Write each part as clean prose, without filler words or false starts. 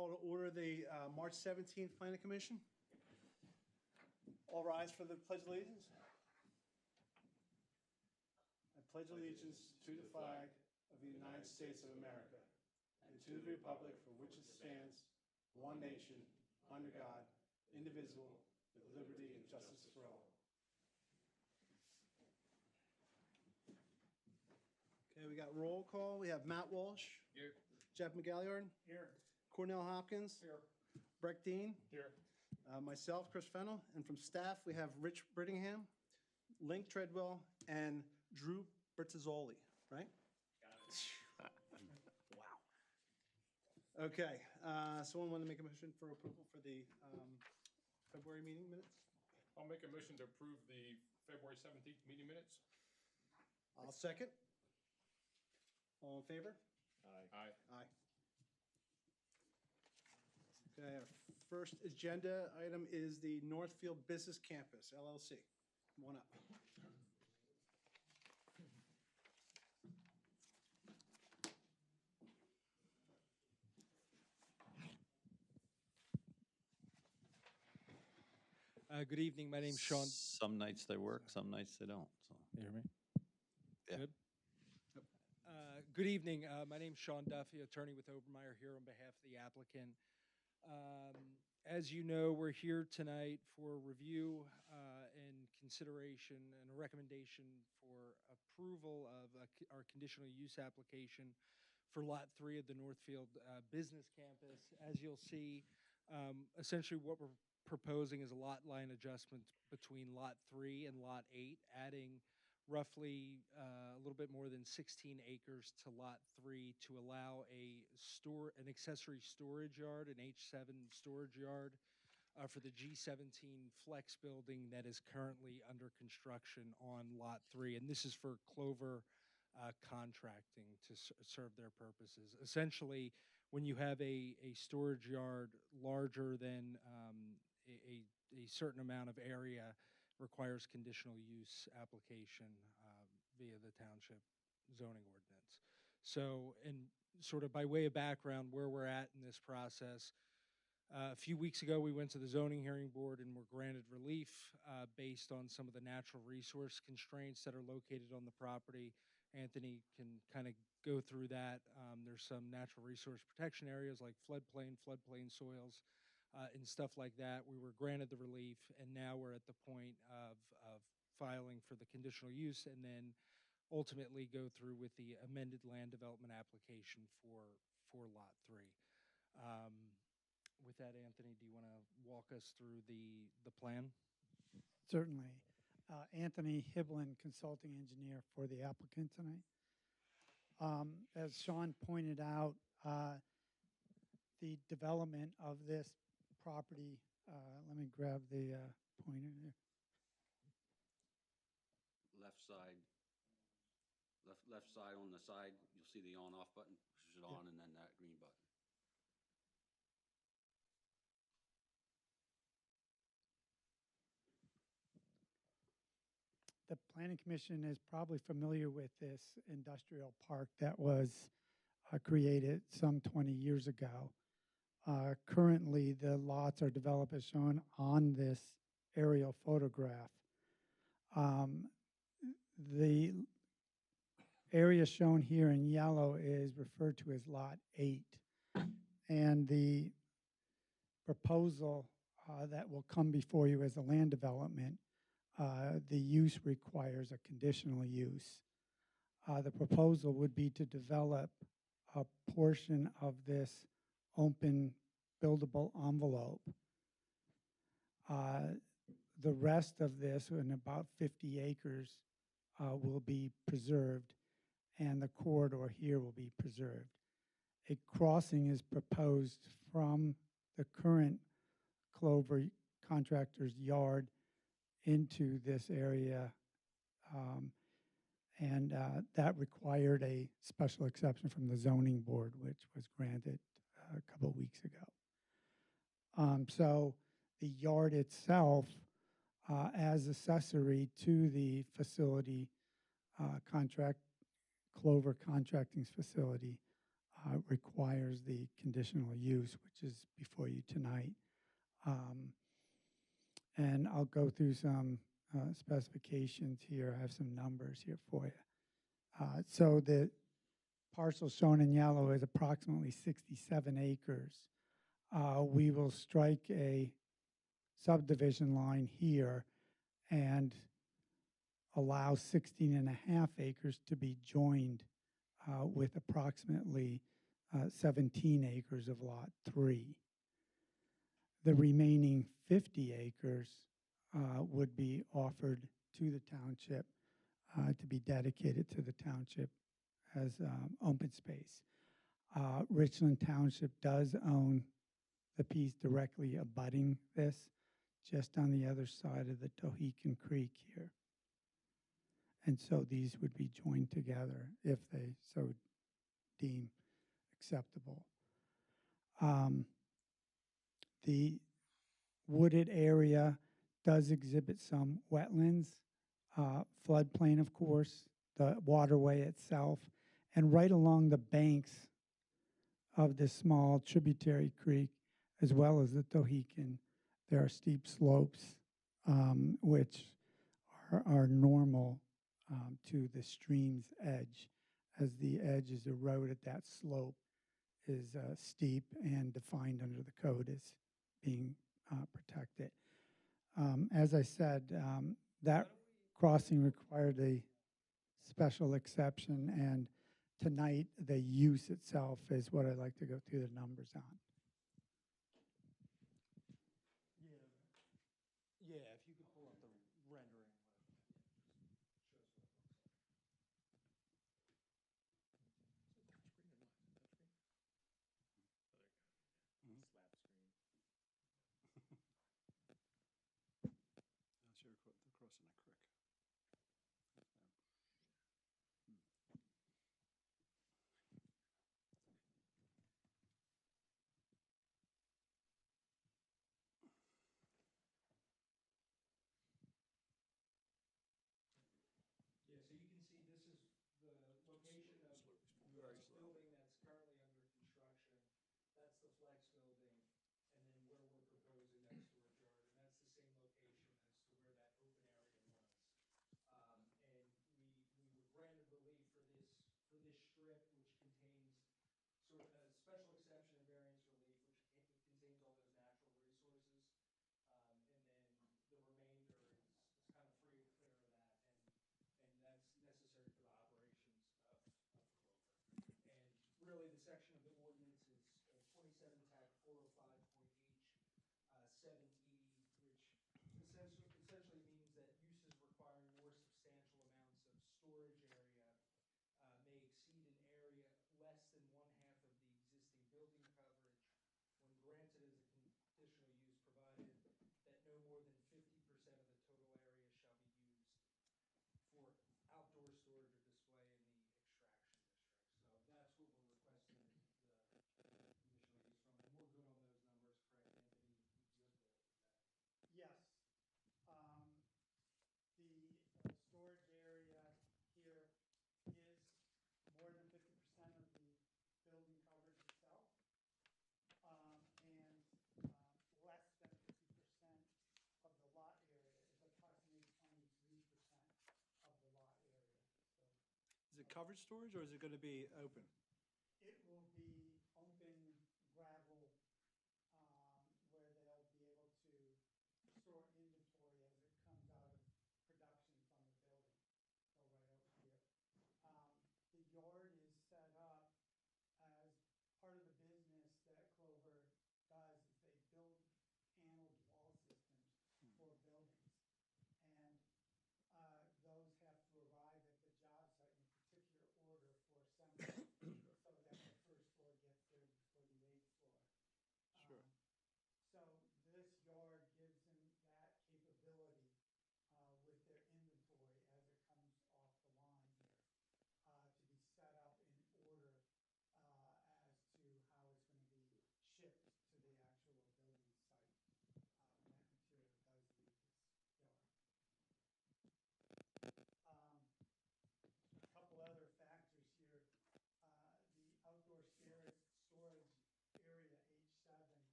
Call to order the March 17th Planning Commission. All rise for the Pledge of Allegiance. I pledge allegiance to the flag of the United States of America and to the republic for which it stands, one nation, under God, indivisible, with liberty and justice for all. Okay, we got roll call. We have Matt Walsh. Here. Jeff McGalliard. Here. Cornell Hopkins. Here. Breck Dean. Here. Myself, Chris Fennell. And from staff, we have Rich Brittingham, Link Treadwell, and Drew Bertazzoli, right? Got it. Wow. Okay, someone want to make a motion for approval for the February meeting minutes? I'll make a motion to approve the February 17th meeting minutes. I'll second. All in favor? Aye. Aye. Okay, our first agenda item is the Northfield Business Campus, LLC. Come on up. Good evening. My name's Sean. Some nights they work, some nights they don't. So. You hear me? Yeah. Good. Good evening. My name's Sean Duffy, attorney with Obermeyer, here on behalf of the applicant. As you know, we're here tonight for review and consideration and a recommendation for approval of our conditional use application for Lot 3 of the Northfield Business Campus. As you'll see, essentially what we're proposing is a lot line adjustment between Lot 3 and Lot 8, adding roughly a little bit more than 16 acres to Lot 3 to allow an accessory storage yard, an H7 storage yard for the G17 Flex building that is currently under construction on Lot 3. And this is for Clover Contracting to serve their purposes. Essentially, when you have a storage yard larger than a certain amount of area, requires conditional use application via the township zoning ordinance. So, and sort of by way of background, where we're at in this process, a few weeks ago we went to the zoning hearing board and were granted relief based on some of the natural resource constraints that are located on the property. Anthony can kind of go through that. There's some natural resource protection areas like floodplain soils, and stuff like that. We were granted the relief, and now we're at the point of filing for the conditional use and then ultimately go through with the amended land development application for Lot 3. With that, Anthony, do you want to walk us through the plan? Certainly. Anthony Hiblin, consulting engineer for the applicant tonight. As Sean pointed out, the development of this property, let me grab the pointer here. Left side on the side, you'll see the on-off button, push it on, and then that green button. The Planning Commission is probably familiar with this industrial park that was created some 20 years ago. Currently, the lots are developed as shown on this aerial photograph. The area shown here in yellow is referred to as Lot 8. And the proposal that will come before you as a land development, the use requires a conditional use. The proposal would be to develop a portion of this open buildable envelope. The rest of this, in about 50 acres, will be preserved, and the corridor here will be preserved. A crossing is proposed from the current Clover contractor's yard into this area, and that required a special exception from the zoning board, which was granted a couple of weeks ago. So the yard itself, as accessory to the facility, Clover Contracting's facility, requires the conditional use, which is before you tonight. And I'll go through some specifications here. I have some numbers here for you. So the parcel shown in yellow is approximately 67 acres. We will strike a subdivision line here and allow 16 and a half acres to be joined with approximately 17 acres of Lot 3. The remaining 50 acres would be offered to the township to be dedicated to the township as open space. Richland Township does own the piece directly abutting this, just on the other side of the Tohican Creek here. And so these would be joined together if they so deem acceptable. The wooded area does exhibit some wetlands, floodplain, of course, the waterway itself, and right along the banks of this small tributary creek, as well as the Tohican, there are steep slopes, which are normal to the stream's edge, as the edge is eroded. That slope is steep and defined under the code as being protected. As I said, that crossing required a special exception, and tonight the use itself is what I'd like to go through the numbers on. Yeah, if you could pull up the rendering. That's your crossing a creek. Yeah, so you can see this is the location of the building that's currently under construction. That's the flex building, and then where we're proposing that storage yard, and that's the same location as to where that open area was. And we were granted relief for this strip, which contains sort of a special exception and variance relief, which contains all those natural resources. And then the remainder is kind of free and clear of that, and that's necessary for the operations of Clover. And really, the section of the ordinance is 27 TAC 405.H 7E, which essentially means that uses requiring more substantial amounts of storage area may exceed an area less than 1/2 of the existing building coverage when granted as a conditional use, provided that no more than 50% of the total area shall be used for outdoor storage or display in the extraction district. So that's what we're requesting the conditional use from, and we're good on those numbers, correct, Anthony? You have the exact. Yes. The storage area here is more than 50% of the building coverage itself, and less than 50% of the lot area. It's approximately 23% of the lot area. So Is it covered storage or is it going to be open? it will be open gravel, where they'll be able to store inventory as it comes out of production from the building. So right over here. The yard is set up as part of the business that Clover does is they build paneled wall systems for buildings. And those have to arrive at the job site in a particular order for assembly so that the first floor gets there before the 8th floor.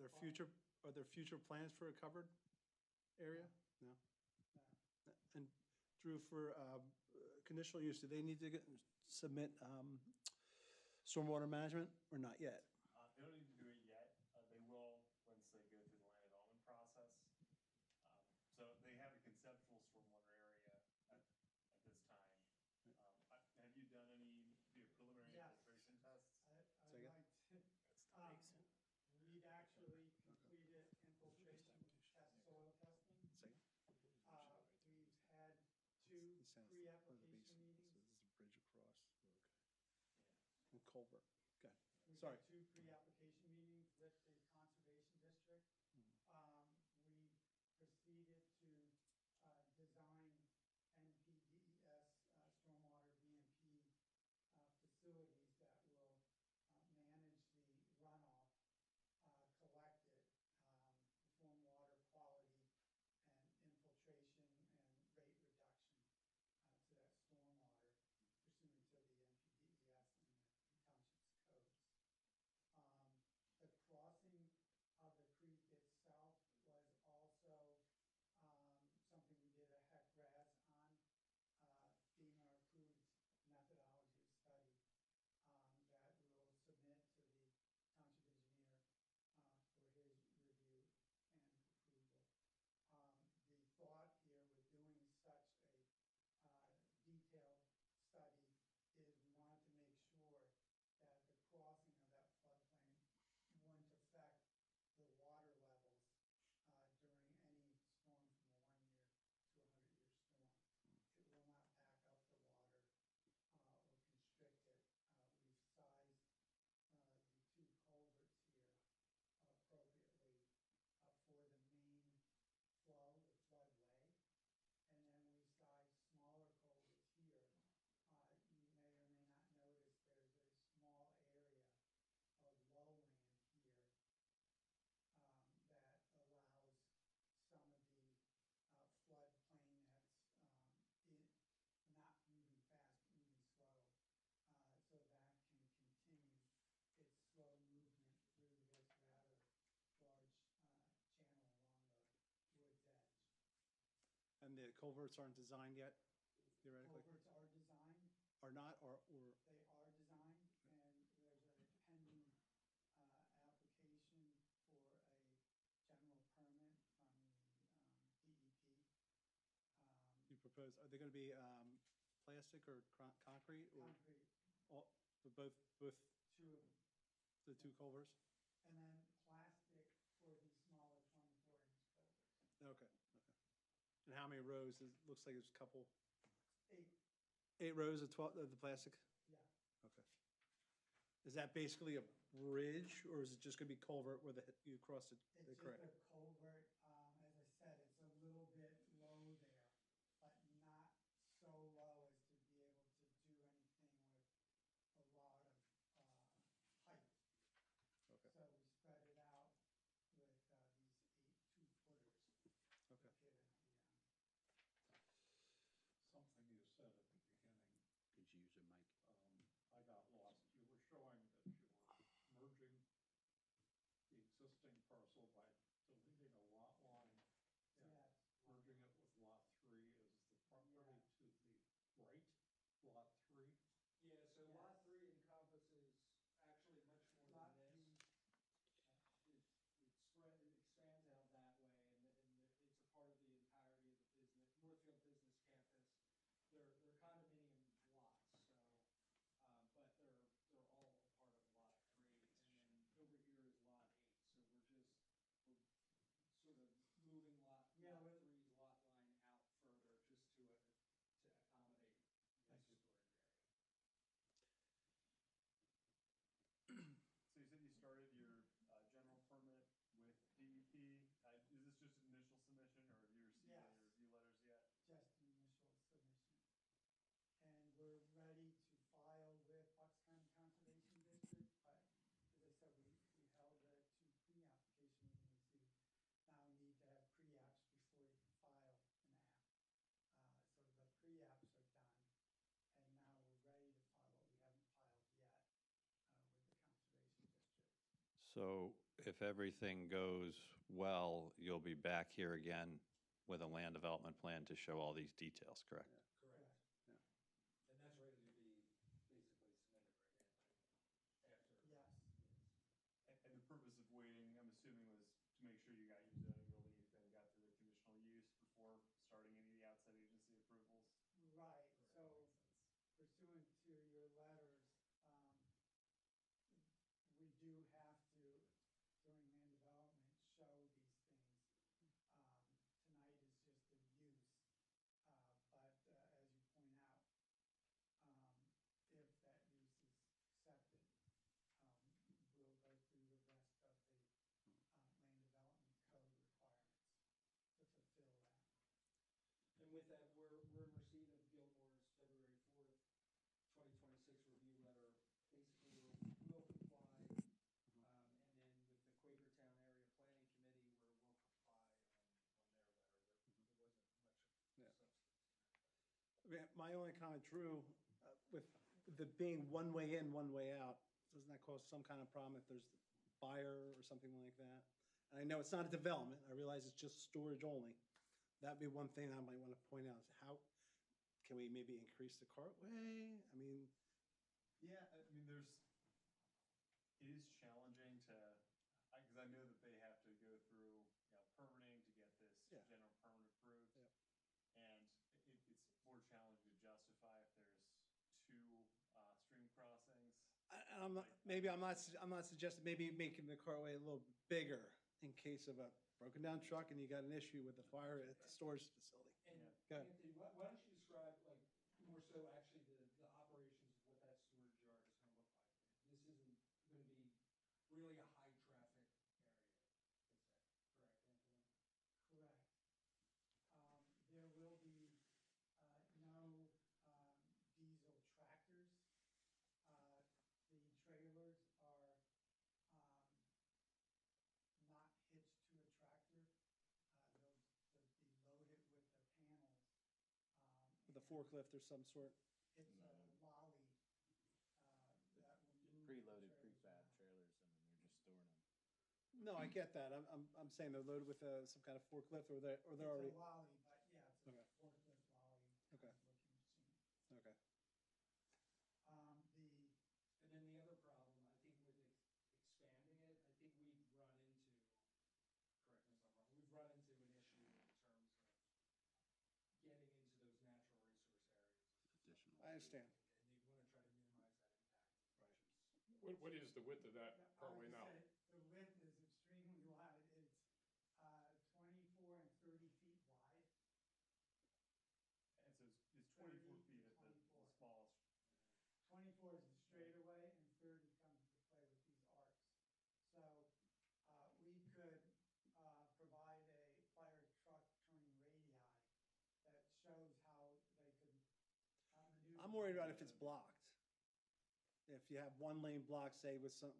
are there future plans for a covered area? No? And Drew, for conditional use, do they need to submit stormwater management or not yet? They don't need to do it yet. They will once they go through the land development process. So they have a conceptual stormwater area at this time. Have you done any preliminary Yes. infiltration tests? I'd like to, we've actually completed infiltration test, soil testing. We've had two pre-application meetings. So this is a bridge across. And culvert. Okay. We've Sorry. had two pre-application meetings with the Conservation District. We proceeded to design NPDES stormwater VMP facilities that will manage the runoff, collect it, perform water quality and infiltration and rate reduction to that stormwater pursuant to the NPDES and the township's codes. The crossing of the creek itself was also something we did a HEC-RAS on, FEMA-approved methodology of study that we will submit to the township engineer for his review and approval. The thought here with doing such a detailed study is we wanted to make sure that the crossing of that floodplain wouldn't affect the water levels during any storm from a 1-year to a 100-year storm. It will not back up the water or constrict it. We've sized the two culverts here appropriately for the main flow, the floodway. And then we sized smaller culverts here. You may or may not notice there's a small area of lowland here that allows some of the floodplain that's not moving fast, but moving slow, so that can continue its slow movement through this rather large channel along the wood's edge. And the culverts aren't designed yet, theoretically? Culverts are designed. Or not, or, They are designed, and there's a pending application for a general permit from the DEP. you propose, are they gonna be plastic or concrete? Or Concrete, all, for both two of them. the two culverts? And then plastic for the smaller 24-inch culverts. Okay. And how many rows? It looks like there's a couple, 8, 8 rows of 12, of the plastic? yeah. Okay. Is that basically a bridge, or is it just gonna be culvert where you cross the It's creek? just a culvert. As I said, it's a little bit low there, but not so low as to be able to do anything with a lot of height. Okay. So we spread it out with these 8 2-footers. Okay. Something you said at the beginning, Could you use a mic? I got lost. You were showing that you were merging the existing parcel by deleting a lot line, Yes. merging it with lot 3. Is the property to the right, lot 3? Yeah, so Yes. lot 3 encompasses actually much more Lot than this. 3, It expands out that way, and it's a part of the entirety of the business, Northfield Business Campus. They're condominium lots, so, but they're all a part of lot 3. And then over here is lot 8, so we're sort of moving lot Yeah, we're- 3's lot line out further just to accommodate this storage area. So you said you started your general permit with DEP. Is this just an initial submission, or have you received Yes. any review letters yet? just an initial submission. And we're ready to file with Bucks County Conservation District, but as I said, we held 2 pre-application meetings. You now need to have pre-apps before you can file an app. So the pre-apps are done, and now we're ready to file, but we haven't filed yet with the Conservation District. So if everything goes well, you'll be back here again with a land development plan to show all these details, correct? Correct. Yeah. And that's ready to be basically submitted right after. Yes. And the purpose of waiting, I'm assuming, was to make sure you got your zoning relief and got through the conditional use before starting any of the outside agency approvals? Right, so pursuant to your letters, we do have to, during land development, show these things. Tonight is just the use, but as you point out, if that use is accepted, we'll go through the rest of the land development code requirements to fulfill that. And with that, we're in receipt of Gilmore's February 4th, 2026 review letter. Basically, we'll comply. And then with the Quakertown Area Planning Committee, we'll comply on their letter. There wasn't much Yeah. substance. I mean, my only comment, Drew, with the being one way in, one way out, doesn't that cause some kind of problem if there's fire or something like that? And I know it's not a development, I realize it's just storage only. That'd be one thing I might want to point out, is how, can we maybe increase the cartway? I mean, Yeah, I mean, it is challenging to, because I know that they have to go through, permitting to get this Yeah. general permit approved. Yep. And it's more challenging to justify if there's two stream crossings. I'm not suggesting maybe making the cartway a little bigger in case of a broken down truck and you got an issue with the fire at the storage facility. And Go ahead. Anthony, why don't you describe, like, more so actually the operations of what that storage yard is gonna look like? This isn't gonna be really a high traffic area, let's say, correct, Anthony? Correct. There will be no diesel tractors. The trailers are not hitched to a tractor. They'll be loaded with the panels. With a forklift or some sort. It's a lolly that will move. Preloaded the trailers prefab around. trailers, and then they're just storing them. No, I get that. I'm saying they're loaded with some kind of forklift or they're already, It's a lolly, but yeah, it's a Okay. forklift lolly. Okay. Looking machine. okay. And then the other problem, I think with expanding it, I think we've run into, correct me if I'm wrong, we've run into an issue in terms of getting into those natural resource areas. Additional. I understand. And they want to try to minimize that impact as much as. What is the width of that Yeah, I cartway would now? say the width is extremely wide. It's 24 and 30 feet wide. And so it's 24 feet at the 24. smallest. 24 is the straightaway, and 30 comes into play with these arcs. So we could provide a fire truck turning radii that shows how they could maneuver. I'm worried about if it's blocked. If you have one lane blocked, say with the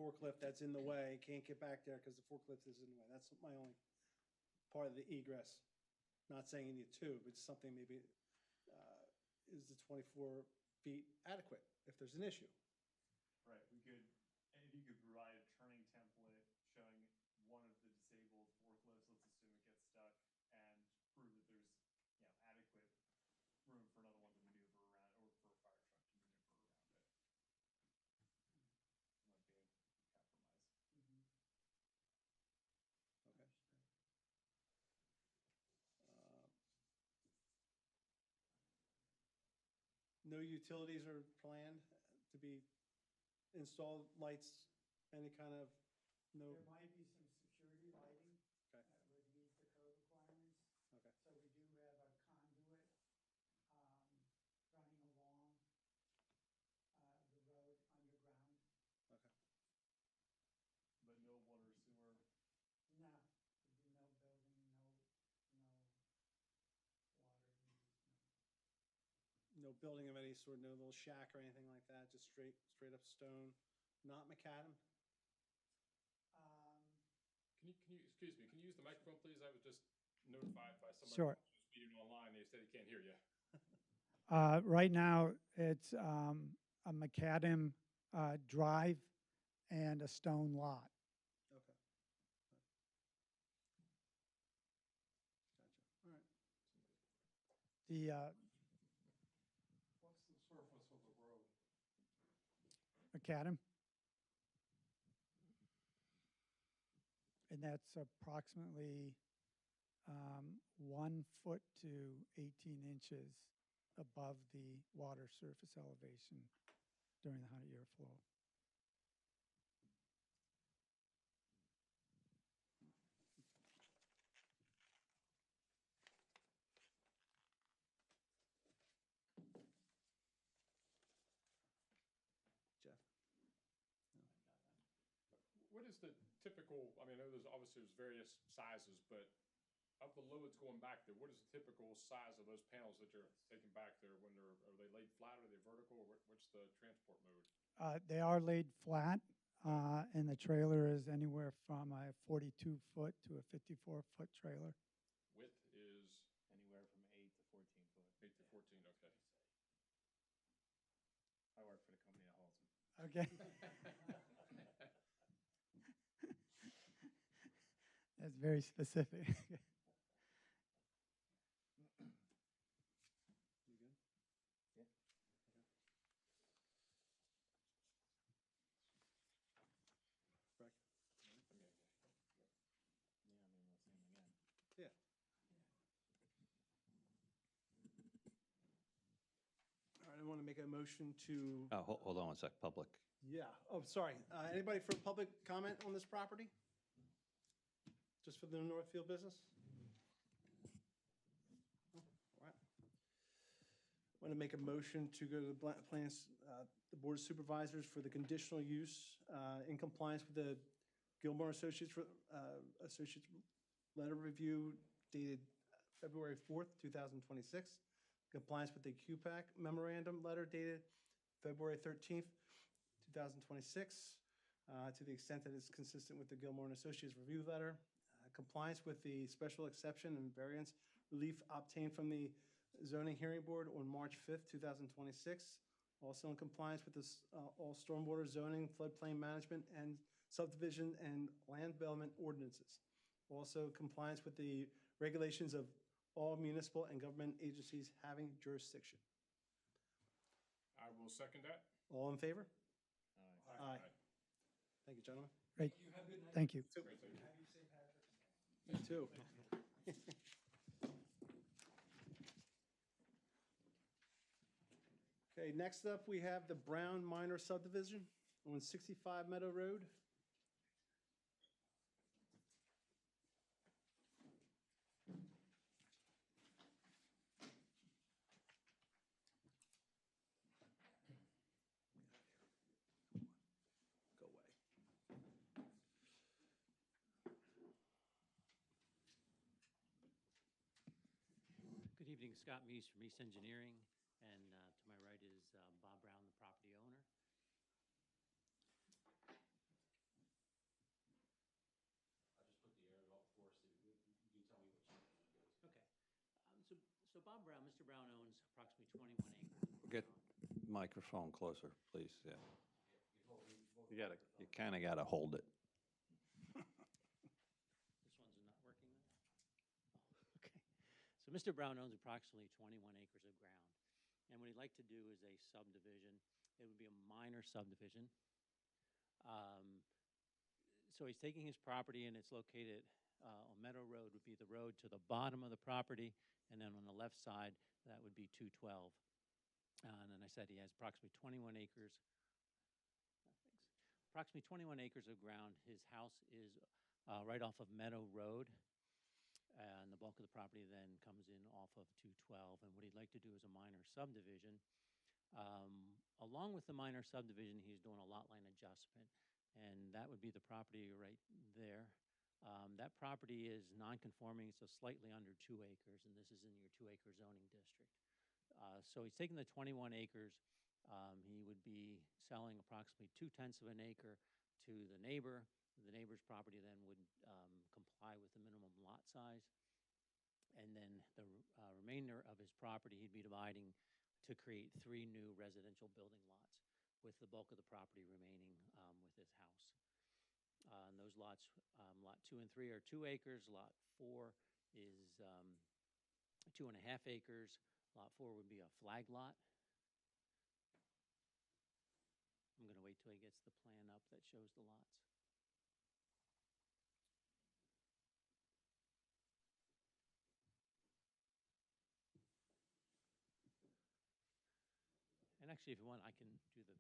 forklift that's in the way, can't get back there because the forklift is in the way. That's my only part of the egress. Not saying you need two, but something maybe, is the 24 feet adequate if there's an issue? Right, we could, and if you could provide a turning template showing one of the disabled forklifts, let's assume it gets stuck, and prove that there's, adequate room for another one to maneuver around, or for a fire truck to maneuver around it. Might be a compromise. Okay. No utilities are planned to be installed, lights, any kind of, no, There might be some security lighting Okay. that would meet the code requirements. Okay. So we do have a conduit running along the road underground. okay. But no water or sewer. No, there'd be no building, no water used, no. No building of any sort, no little shack or anything like that, just straight up stone, not macadam? Excuse me, can you use the microphone, please? I was just notified by somebody. Sure. Who's speaking online, they said he can't hear you. Right now, it's a macadam drive and a stone lot. Okay. Gotcha. All right. The What's the surface of the road? macadam. And that's approximately 1 foot to 18 inches above the water surface elevation during the 100-year flow. Jeff? What is the typical, I mean, I know there's various sizes, but of the loads going back there, what is the typical size of those panels that you're taking back there when are they laid flat, are they vertical, or what's the transport mode? They are laid flat, and the trailer is anywhere from a 42-foot to a 54-foot trailer. Width is Anywhere from 8 to 14 foot. 8 to 14, okay. I work for the company that hauls them. Okay. That's very specific. You good? Yeah. Correct? Yeah, I mean, we'll see them again. Yeah. All right, I want to make a motion to, Hold on one sec, public. yeah, oh, sorry. Anybody for public comment on this property? Just for the Northfield business? Oh, all right. Want to make a motion to go to the the Board of Supervisors for the conditional use in compliance with the Gilmore Associates letter review dated February 4th, 2026. Compliance with the QPAC memorandum letter dated February 13th, 2026, to the extent that it's consistent with the Gilmore and Associates review letter. Compliance with the special exception and variance relief obtained from the zoning hearing board on March 5th, 2026. Also in compliance with this, all stormwater zoning, floodplain management, and subdivision and land development ordinances. Also compliance with the regulations of all municipal and government agencies having jurisdiction. I will second that. All in favor? Aye. Aye. Thank you, gentlemen. Great. Thank you. Great, thank you. You too. Okay, next up, we have the Brown Minor subdivision on 65 Meadow Road. Go away. Good evening, Scott Meese from Meese Engineering, and to my right is Bob Brown, the property owner. I just put the aerial up for us, you can tell me what you want to go to. Okay. So Bob Brown, Mr. Brown owns approximately 21 acres. Get microphone closer, please, yeah. You kind of got to hold it. This one's not working now? Oh, okay. So Mr. Brown owns approximately 21 acres of ground. And what he'd like to do is a subdivision. It would be a minor subdivision. So he's taking his property, and it's located on Meadow Road would be the road to the bottom of the property, and then on the left side, that would be 212. And then I said he has approximately 21 acres. Approximately 21 acres of ground. His house is right off of Meadow Road, and the bulk of the property then comes in off of 212. And what he'd like to do is a minor subdivision. Along with the minor subdivision, he's doing a lot line adjustment, and that would be the property right there. That property is non-conforming, so slightly under 2 acres, and this is in your 2-acre zoning district. So he's taking the 21 acres. He would be selling approximately 2/10 of an acre to the neighbor. The neighbor's property then would comply with the minimum lot size. And then the remainder of his property, he'd be dividing to create 3 new residential building lots, with the bulk of the property remaining with this house. And those lots, Lot 2 and 3 are 2 acres, Lot 4 is 2.5 acres. Lot 4 would be a flag lot. I'm going to wait till he gets the plan up that shows the lots. And actually, if you want, I can do the,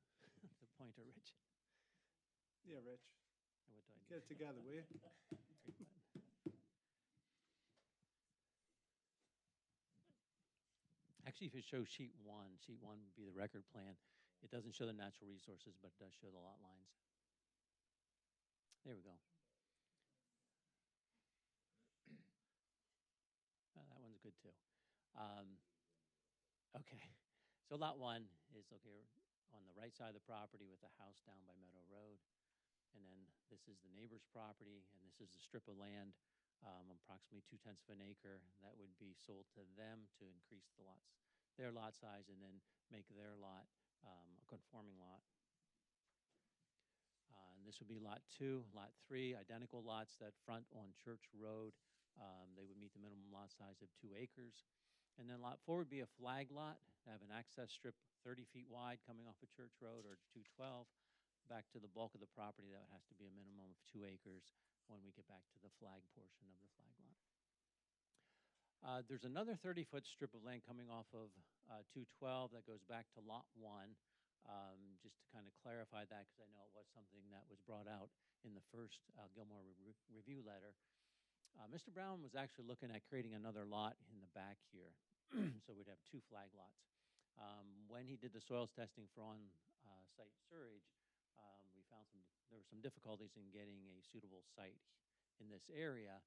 the pointer, Rich. Yeah, Rich, And what do I do? get it together, will you? Great button. Actually, if it shows sheet one would be the record plan. It doesn't show the natural resources, but it does show the lot lines. There we go. That one's good too. Okay, so lot 1 is located on the right side of the property with the house down by Meadow Road. And then this is the neighbor's property, and this is a strip of land, approximately 2/10 of an acre, that would be sold to them to increase the lots, their lot size, and then make their lot a conforming lot. And this would be lot 2, lot 3, identical lots that front on Church Road. They would meet the minimum lot size of 2 acres. And then lot 4 would be a flag lot, have an access strip 30 feet wide coming off of Church Road or 212 back to the bulk of the property. That has to be a minimum of 2 acres when we get back to the flag portion of the flag lot. There's another 30-foot strip of land coming off of 212 that goes back to lot 1. Just to kind of clarify that, because I know it was something that was brought out in the first Gilmore review letter. Mr. Brown was actually looking at creating another lot in the back here, so we'd have 2 flag lots. When he did the soils testing for on-site storage, we found there were some difficulties in getting a suitable site in this area.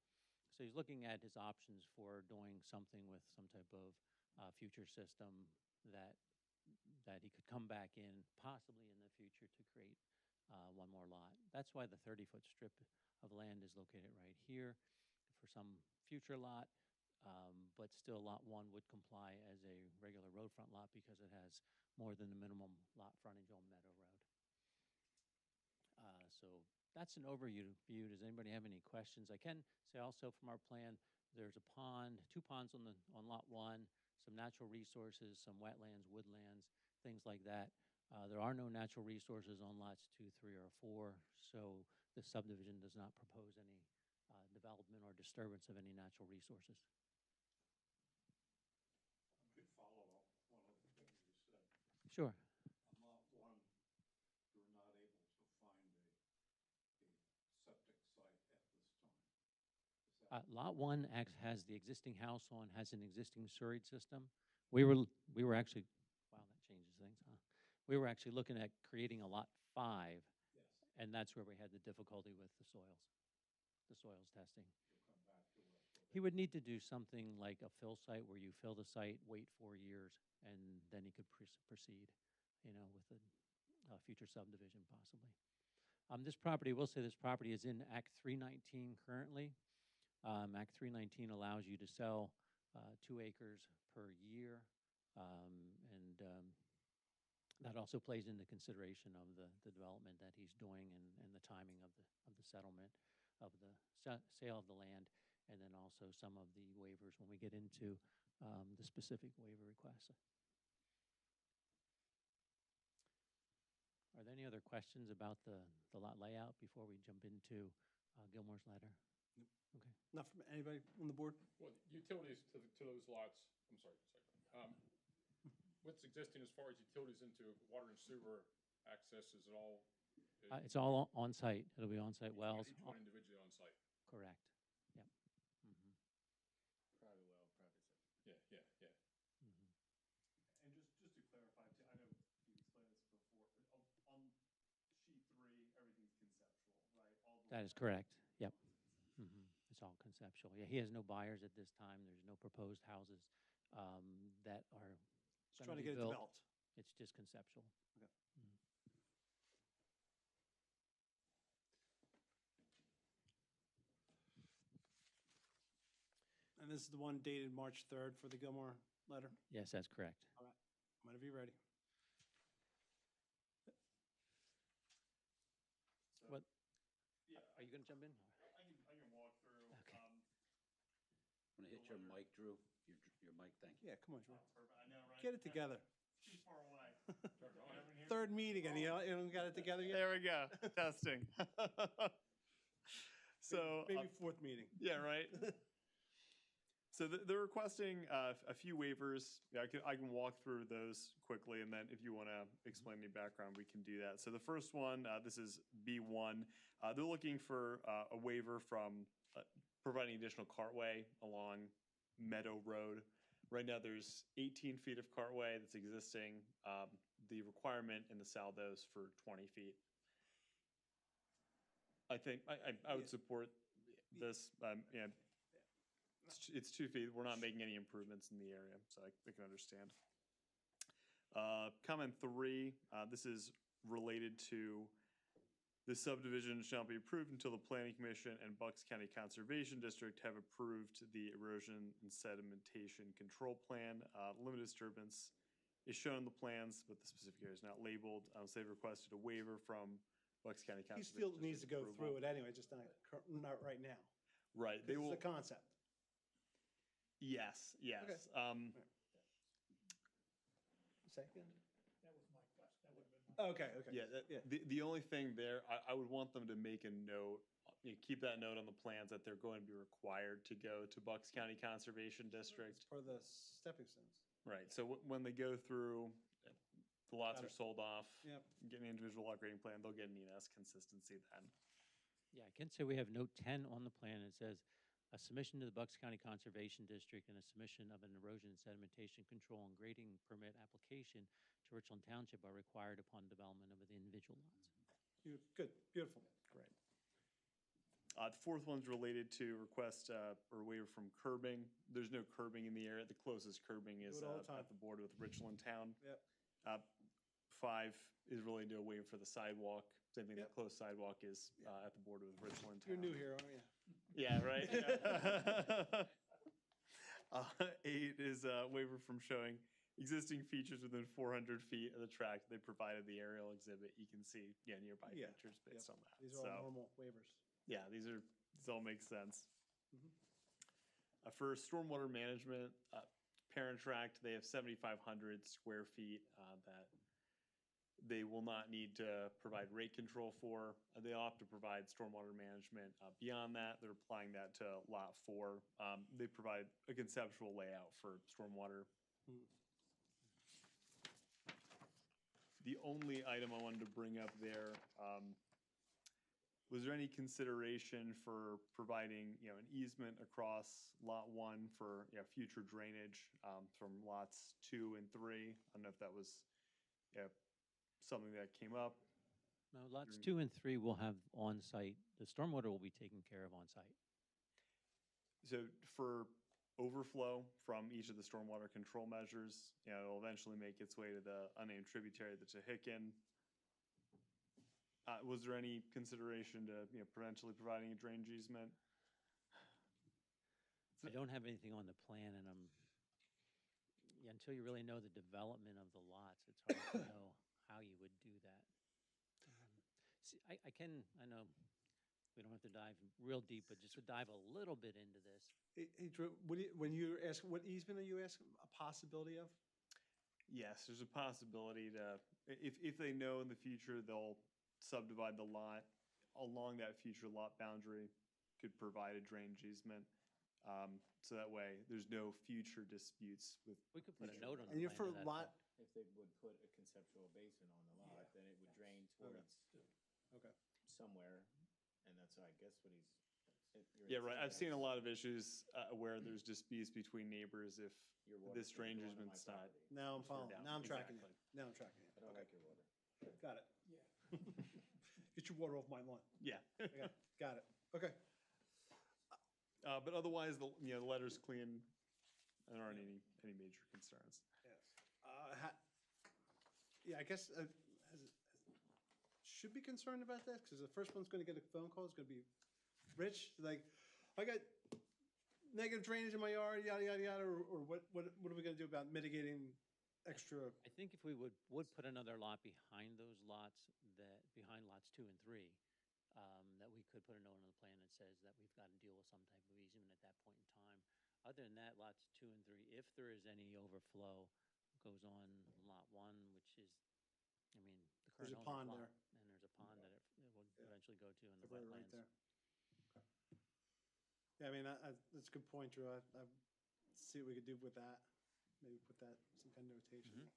So he's looking at his options for doing something with some type of future system that he could come back in, possibly in the future, to create one more lot. That's why the 30-foot strip of land is located right here for some future lot, but still lot 1 would comply as a regular road front lot because it has more than the minimum lot frontage on Meadow Road. So that's an overview. Does anybody have any questions? I can say also from our plan, there's a pond, 2 ponds on lot 1, some natural resources, some wetlands, woodlands, things like that. There are no natural resources on lots 2, 3, or 4, so the subdivision does not propose any development or disturbance of any natural resources. I might follow up one of the things you said. Sure. On lot 1, you're not able to find a septic site at this time. Lot 1 has the existing house on, has an existing sewage system. We were actually, wow, that changes things, huh? We were actually looking at creating a lot 5, Yes. and that's where we had the difficulty with the soils testing. You'll come back to us with He would need to do something like a fill site where you fill the site, wait 4 years, and then he could proceed, with a future subdivision possibly. This property, we'll say this property is in Act 319 currently. Act 319 allows you to sell 2 acres per year, and that also plays into consideration of the development that he's doing and the timing of the settlement of the sale of the land, and then also some of the waivers when we get into the specific waiver requests. Are there any other questions about the lot layout before we jump into Gilmore's letter? Nope. Okay. Not from anybody on the board? Well, utilities to those lots, I'm sorry, what's existing as far as utilities into water and sewer access, is it all? It's all on site. It'll be on site wells. Each one individually on site? Correct. Yep. Mm-hmm. Private well, private septic. Yeah. Mm-hmm. And just to clarify, too, I know you explained this before, on sheet 3, everything's conceptual, right? All the That is way correct. back Yep. to conceptual. Mm-hmm. It's all conceptual. Yeah, he has no buyers at this time. There's no proposed houses that are Just gonna trying to be get it built. developed. It's just conceptual. Okay. Mhm. And this is the one dated March 3rd for the Gilmore letter? Yes, that's correct. Whenever you're ready. you gonna jump in? I can walk through. Okay. Want to hit your mic, Drew? Your mic, thank you. Yeah, come on, Drew. Perfect. I know, right? Get it together. Too far away. Third meeting and you haven't got it together yet? There we go. Testing. So Maybe fourth meeting. yeah, right. So they're requesting a few waivers. Yeah, I can walk through those quickly, and then if you want to explain any background, we can do that. So the first one, this is B1. They're looking for a waiver from providing additional cartway along Meadow Road. Right now, there's 18 feet of cartway that's existing. The requirement in the Saldos for 20 feet. I think I would support this. Yeah, it's 2 feet. We're not making any improvements in the area, so I can understand. Comment 3, this is related to the subdivision shall be approved until the Planning Commission and Bucks County Conservation District have approved the erosion and sedimentation control plan. Limited disturbance is shown in the plans, but the specific area is not labeled. So they've requested a waiver from Bucks County He Conservation still District needs to go approval. through it anyway, just not right now. Right, This they is will. a concept. Yes, yes. Okay. Second? That was my question. That would have been my. Okay, okay. Yeah, the only thing there, I would want them to make a note, keep that note on the plans that they're going to be required to go to Bucks County Conservation District. It's for the stepping stones. Right, so when they go through, the lots Got are sold off. Yep. Get an individual lot grading plan, they'll get an ENS consistency then. Yeah, I can say we have note 10 on the plan. It says, a submission to the Bucks County Conservation District and a submission of an erosion and sedimentation control and grading permit application to Richland Township are required upon development of the individual lots. Good, beautiful. Great. The fourth one's related to request or waiver from curbing. There's no curbing in the area. The closest curbing is it all the time. at the border with Richland Town. Yep. 5 is related to a waiver for the sidewalk. Same thing, the Yep. close sidewalk is at the border with Richland Town. You're new here, aren't you? Yeah, right? 8 is a waiver from showing existing features within 400 feet of the tract. They provided the aerial exhibit. You can see nearby Yeah, features based on that. These are all normal waivers. Yeah, these all make sense. Mhm. For stormwater management, Parent Tract, they have 7,500 square feet that they will not need to provide rate control for. They'll have to provide stormwater management. Beyond that, they're applying that to Lot 4. They provide a conceptual layout for stormwater. The only item I wanted to bring up there, was there any consideration for providing, an easement across Lot 1 for, future drainage from lots 2 and 3? I don't know if that was something that came up. No, lots 2 and 3 will have on-site, the stormwater will be taken care of on-site. So for overflow from each of the stormwater control measures, it'll eventually make its way to the unnamed tributary, the Chihican. Was there any consideration to, potentially providing a drainage easement? I don't have anything on the plan, and until you really know the development of the lots, it's hard to know how you would do that. See, I know we don't have to dive real deep, but just to dive a little bit into this. Hey, Drew, when you ask, what easement are you asking, a possibility of? Yes, there's a possibility to, if they know in the future they'll subdivide the lot along that future lot boundary, could provide a drainage easement. So that way, there's no future disputes with. We could put a note on the And you're plan for to that lot, effect. If they would put a conceptual basin on the lot, then it would drain towards okay. somewhere, and that's, I guess, what he's. Yeah, right. I've seen a lot of issues where there's disputes between neighbors if Your water's this gonna drainage go into my easement's not. property. Now I'm following, down. now I'm tracking you. Exactly. Now I'm tracking you. I don't Okay. like your water. Got it. Yeah. Get your water off my lawn. Yeah. Got it. Okay. But otherwise, the letter's clean. There aren't any major concerns. Yes. Yeah, I guess, should be concerned about that, because the first one's gonna get a phone call, it's gonna be Rich, like, I got negative drainage in my yard, yada, yada, yada, or what are we gonna do about mitigating extra? I think if we would put another lot behind those lots, behind lots 2 and 3, that we could put a note on the plan that says that we've got to deal with some type of easement at that point in time. Other than that, lots 2 and 3, if there is any overflow, goes on lot 1, which is, I mean, the current There's a owner's pond lot, there. and there's a pond that it will Yeah. eventually go to in the Right wetlands. there. Okay. Yeah, I mean, that's a good point, Drew. I see what we could do with that. Maybe put that, some kind of notation.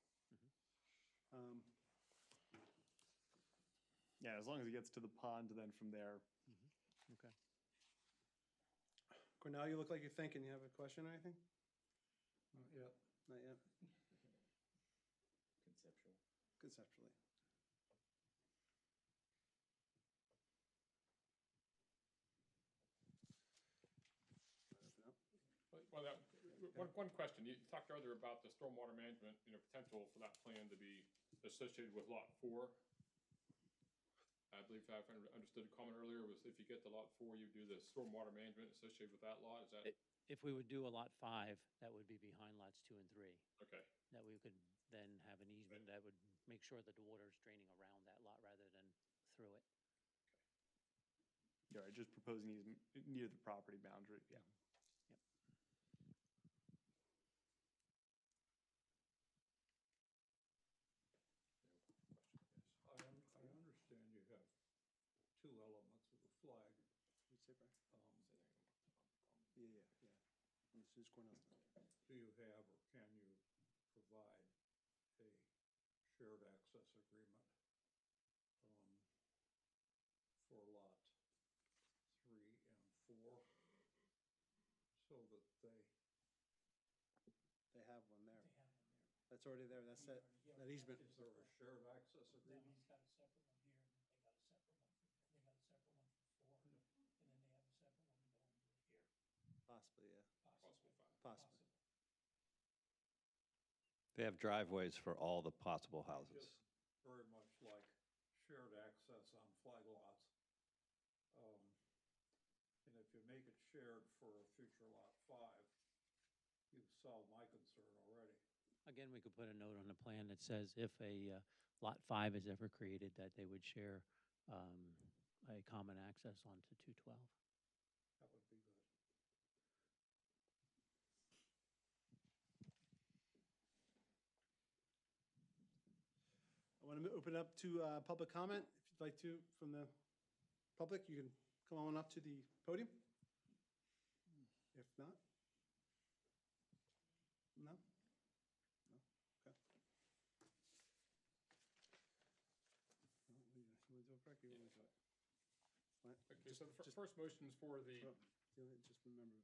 Yeah, as long as it gets to the pond, then from there, Okay. Cornell, you look like you're thinking. You have a question or anything? Not yet. Not yet. Conceptual. Conceptually. Open up. One question, you talked earlier about the stormwater management, potential for that plan to be associated with lot 4. I believe if I understood a comment earlier was if you get to lot 4, you do the stormwater management associated with that lot, is that? If we would do a lot 5, that would be behind lots 2 and 3. Okay, That we could then have an easement that would make sure that the water is draining around that lot rather than through it. yeah, right, just proposing easement near the property boundary, yeah. I understand you have 2 elements of the flag. What'd you say, Brian? Um, Yeah. As soon as Cornell's done. Do you have, or can you provide a shared access agreement for lot 3 and 4? So that They have one there. That's already there. That's that easement. is there a shared access agreement? He's got a separate one here, and then they got a separate one for 4, and then they have a separate one to go into here. Possibly, yeah. Possibly. Possibly. They have driveways for all the possible houses. Just very much like shared access on flag lots. And if you make it shared for a future lot 5, you've solved my concern already. Again, we could put a note on the plan that says if a lot 5 is ever created, that they would share a common access onto 212. That would be good. I want to open up to public comment. If you'd like to, from the public, you can come on up to the podium. If not? No? No? Okay. You want to do it, Breck, or you want me to do it? What? okay, so the Just- first motion is for the, Oh, just remember,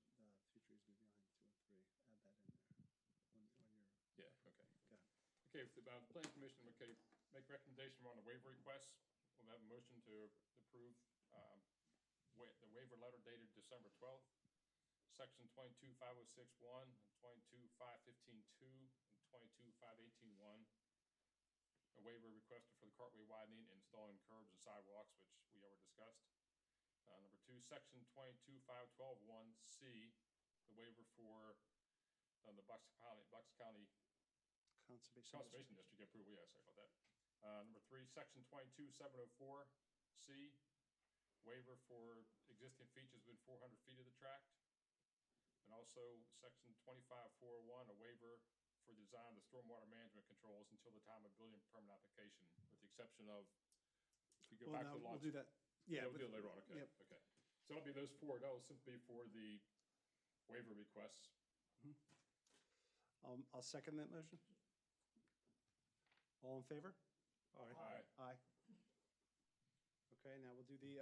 future is going to be behind 2 and 3. Add that in there. On your, yeah, okay. go ahead. Okay, if the planning commission, okay, make recommendation on the waiver request, we'll have a motion to approve the waiver letter dated December 12th, section 225061, and 225152, and 225181. A waiver requested for the cartway widening and installing curbs and sidewalks, which we already discussed. Number 2, section 225121C, the waiver for the Bucks County Conservation District approval, yeah, sorry about that. Number 3, section 22704C, waiver for existing features within 400 feet of the tract. And also section 25401, a waiver for the design of the stormwater management controls until the time of building permit application, with the exception of, if we go back to the lots. We'll do that. Yeah. We'll do it later on, okay. Yep. Okay. So that'll be those 4, that will simply be for the waiver requests. I'll second that motion. All in favor? Aye. Aye. Okay, now we'll do the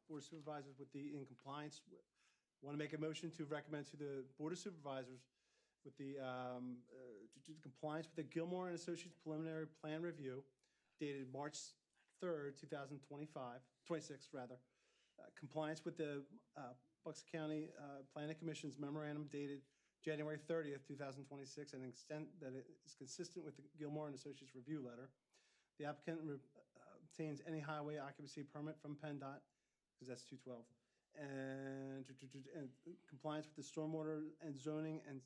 Board of Supervisors with the in compliance. Want to make a motion to recommend to the Board of Supervisors with the compliance with the Gilmore and Associates preliminary plan review dated March 3rd, 26 rather. Compliance with the Bucks County Planning Commission's memorandum dated January 30th, 2026, and extent that it is consistent with the Gilmore and Associates review letter. The applicant obtains any highway occupancy permit from PennDOT, because that's 212, and compliance with the stormwater and zoning and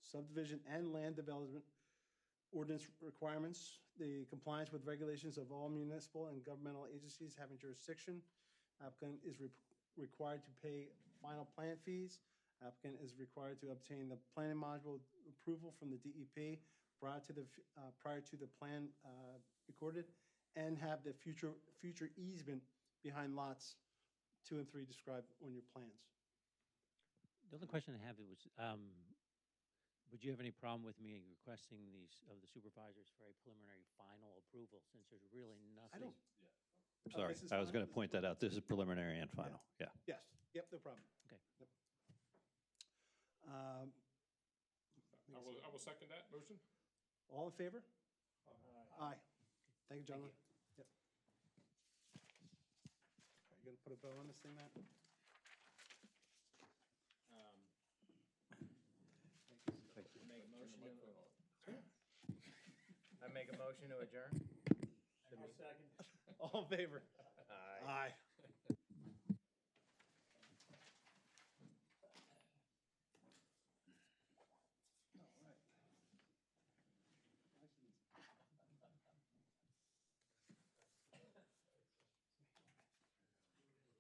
subdivision and land development ordinance requirements the compliance with regulations of all municipal and governmental agencies having jurisdiction. Applicant is required to pay final plan fees. Applicant is required to obtain the planning module approval from the DEP prior to the plan recorded, and have the future easement behind lots 2 and 3 described on your plans. The only question I have was, would you have any problem with me requesting of the supervisors for a preliminary final approval, since there's really nothing? Sorry, this is I was final? going to point that out. This is preliminary and final, yeah. Yes, yep, no problem. Okay. Yep. I will second that motion. All in favor? Aye. Thank you, gentlemen. Yep. Are you gonna put a bow on this thing, Matt? I make a motion to adjourn? All in favor? Aye. Aye.